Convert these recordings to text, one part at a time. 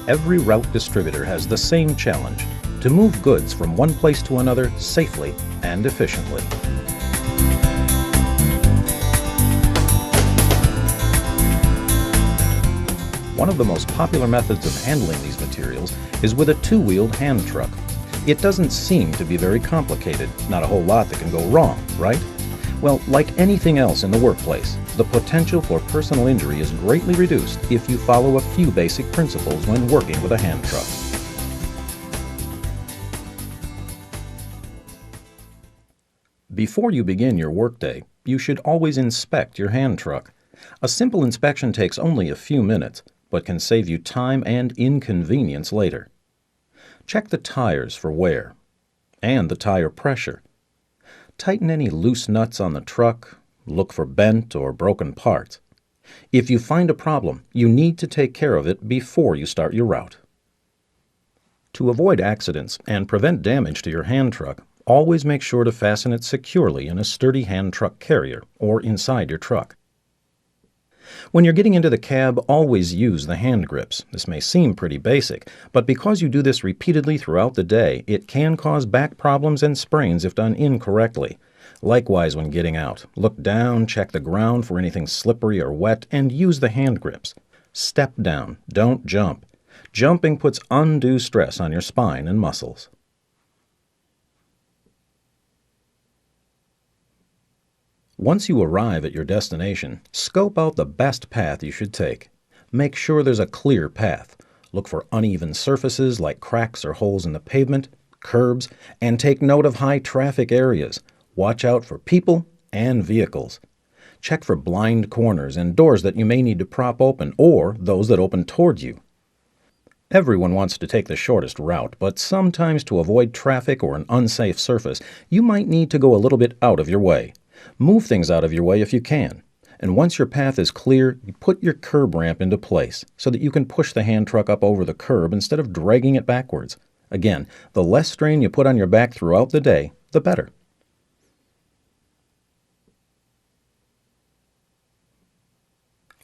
Every route distributor has the same challenge: to move goods from one place to another safely and efficiently. One of the most popular methods of handling these materials is with a two-wheeled hand truck. It doesn't seem to be very complicated, not a whole lot that can go wrong, right? Well, like anything else in the workplace, the potential for personal injury is greatly reduced if you follow a few basic principles when working with a hand truck. Before you begin your workday, you should always inspect your hand truck. A simple inspection takes only a few minutes, but can save you time and inconvenience later. Check the tires for wear and the tire pressure. Tighten any loose nuts on the truck. Look for bent or broken parts. If you find a problem, you need to take care of it before you start your route. To avoid accidents and prevent damage to your hand truck, always make sure to fasten it securely in a sturdy hand truck carrier or inside your truck. When you're getting into the cab, always use the hand grips. This may seem pretty basic, but because you do this repeatedly throughout the day, it can cause back problems and sprains if done incorrectly. Likewise, when getting out, look down, check the ground for anything slippery or wet, and use the hand grips. Step down, don't jump. Jumping puts undue stress on your spine and muscles. Once you arrive at your destination, scope out the best path you should take. Make sure there's a clear path. Look for uneven surfaces like cracks or holes in the pavement, curbs, and take note of high traffic areas. Watch out for people and vehicles. Check for blind corners and doors that you may need to prop open or those that open toward you. Everyone wants to take the shortest route, but sometimes to avoid traffic or an unsafe surface, you might need to go a little bit out of your way. Move things out of your way if you can. And once your path is clear, you put your curb ramp into place so that you can push the hand truck up over the curb instead of dragging it backwards. Again, the less strain you put on your back throughout the day, the better.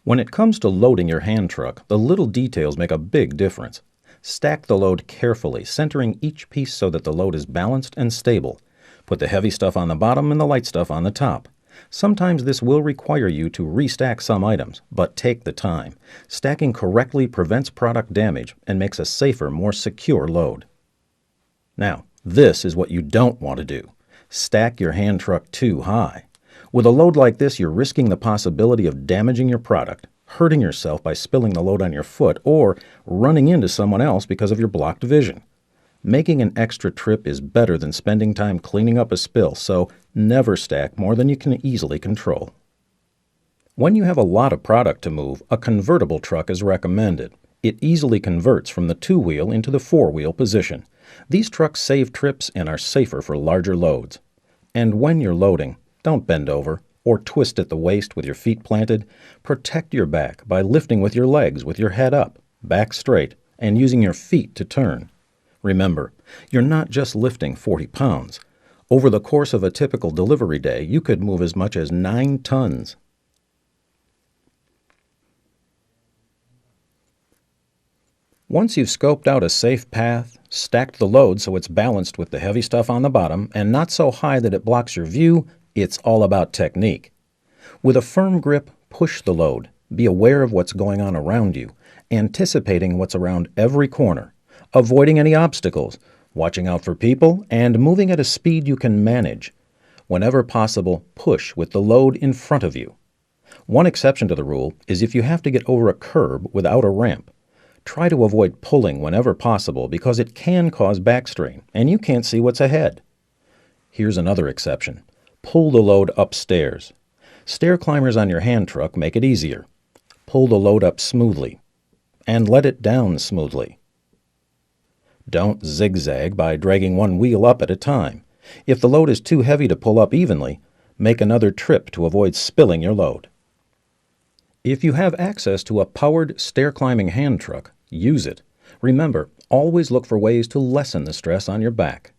When it comes to loading your hand truck, the little details make a big difference. Stack the load carefully, centering each piece so that the load is balanced and stable. Put the heavy stuff on the bottom and the light stuff on the top. Sometimes this will require you to restack some items, but take the time. Stacking correctly prevents product damage and makes a safer, more secure load. Now, this is what you don't want to do. Stack your hand truck too high. With a load like this, you're risking the possibility of damaging your product, hurting yourself by spilling the load on your foot, or running into someone else because of your blocked vision. Making an extra trip is better than spending time cleaning up a spill, so never stack more than you can easily control. When you have a lot of product to move, a convertible truck is recommended. It easily converts from the two-wheel into the four-wheel position. These trucks save trips and are safer for larger loads. And when you're loading, don't bend over or twist at the waist with your feet planted. Protect your back by lifting with your legs with your head up, back straight, and using your feet to turn. Remember, you're not just lifting 40 pounds. Over the course of a typical delivery day, you could move as much as 9 tons. Once you've scoped out a safe path, stacked the load so it's balanced with the heavy stuff on the bottom and not so high that it blocks your view, it's all about technique. With a firm grip, push the load. Be aware of what's going on around you, anticipating what's around every corner. Avoiding any obstacles, watching out for people, and moving at a speed you can manage. Whenever possible, push with the load in front of you. One exception to the rule is if you have to get over a curb without a ramp. Try to avoid pulling whenever possible because it can cause back strain, and you can't see what's ahead. Here's another exception. Pull the load upstairs. Stair climbers on your hand truck make it easier. Pull the load up smoothly, and let it down smoothly. Don't zigzag by dragging one wheel up at a time. If the load is too heavy to pull up evenly, make another trip to avoid spilling your load. If you have access to a powered stair-climbing hand truck, use it. Remember, always look for ways to lessen the stress on your back.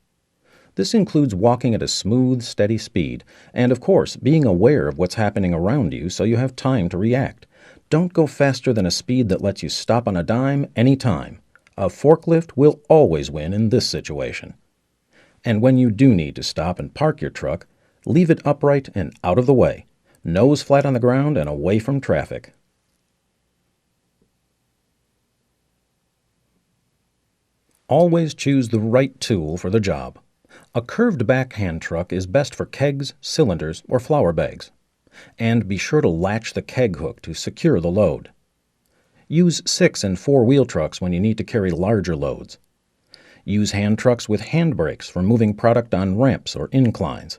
This includes walking at a smooth, steady speed, and of course, being aware of what's happening around you so you have time to react. Don't go faster than a speed that lets you stop on a dime anytime. A forklift will always win in this situation. And when you do need to stop and park your truck, leave it upright and out of the way, nose flat on the ground and away from traffic. Always choose the right tool for the job. A curved back hand truck is best for kegs, cylinders, or flour bags. And be sure to latch the keg hook to secure the load. Use 6- and 4-wheel trucks when you need to carry larger loads. Use hand trucks with hand brakes for moving product on ramps or inclines.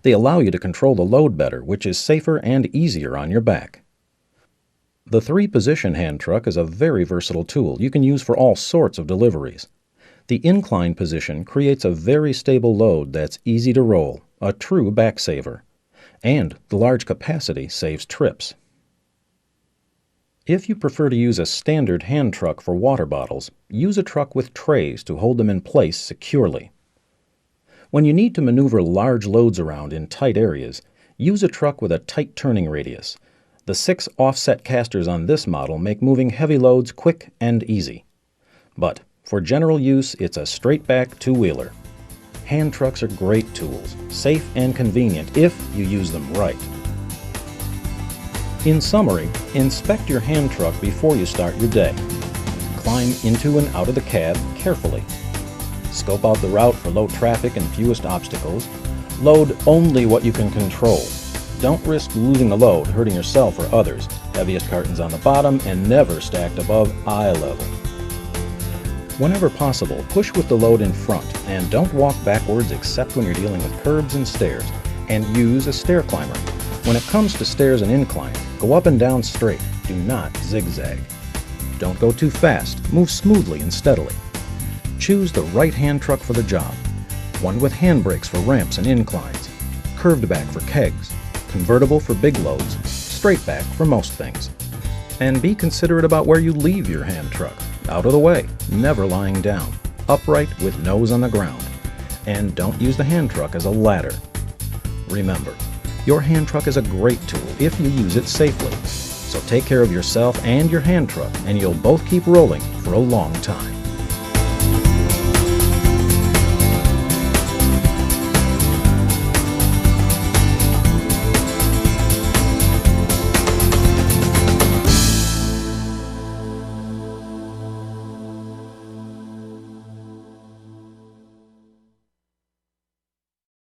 They allow you to control the load better, which is safer and easier on your back. The 3-position hand truck is a very versatile tool you can use for all sorts of deliveries. The incline position creates a very stable load that's easy to roll, a true back saver. And the large capacity saves trips. If you prefer to use a standard hand truck for water bottles, use a truck with trays to hold them in place securely. When you need to maneuver large loads around in tight areas, use a truck with a tight turning radius. The 6 offset casters on this model make moving heavy loads quick and easy. But for general use, it's a straight-back 2-wheeler. Hand trucks are great tools, safe and convenient if you use them right. In summary, inspect your hand truck before you start your day. Climb into and out of the cab carefully. Scope out the route for low traffic and fewest obstacles. Load only what you can control. Don't risk losing the load, hurting yourself or others. Heaviest cartons on the bottom and never stacked above eye level. Whenever possible, push with the load in front and don't walk backwards except when you're dealing with curbs and stairs, and use a stair climber. When it comes to stairs and inclines, go up and down straight. Do not zigzag. Don't go too fast. Move smoothly and steadily. Choose the right hand truck for the job. One with handbrakes for ramps and inclines, curved back for kegs, convertible for big loads, straight back for most things. And be considerate about where you leave your hand truck. Out of the way, never lying down, upright with nose on the ground. And don't use the hand truck as a ladder. Remember, your hand truck is a great tool if you use it safely. So take care of yourself and your hand truck, and you'll both keep rolling for a long time.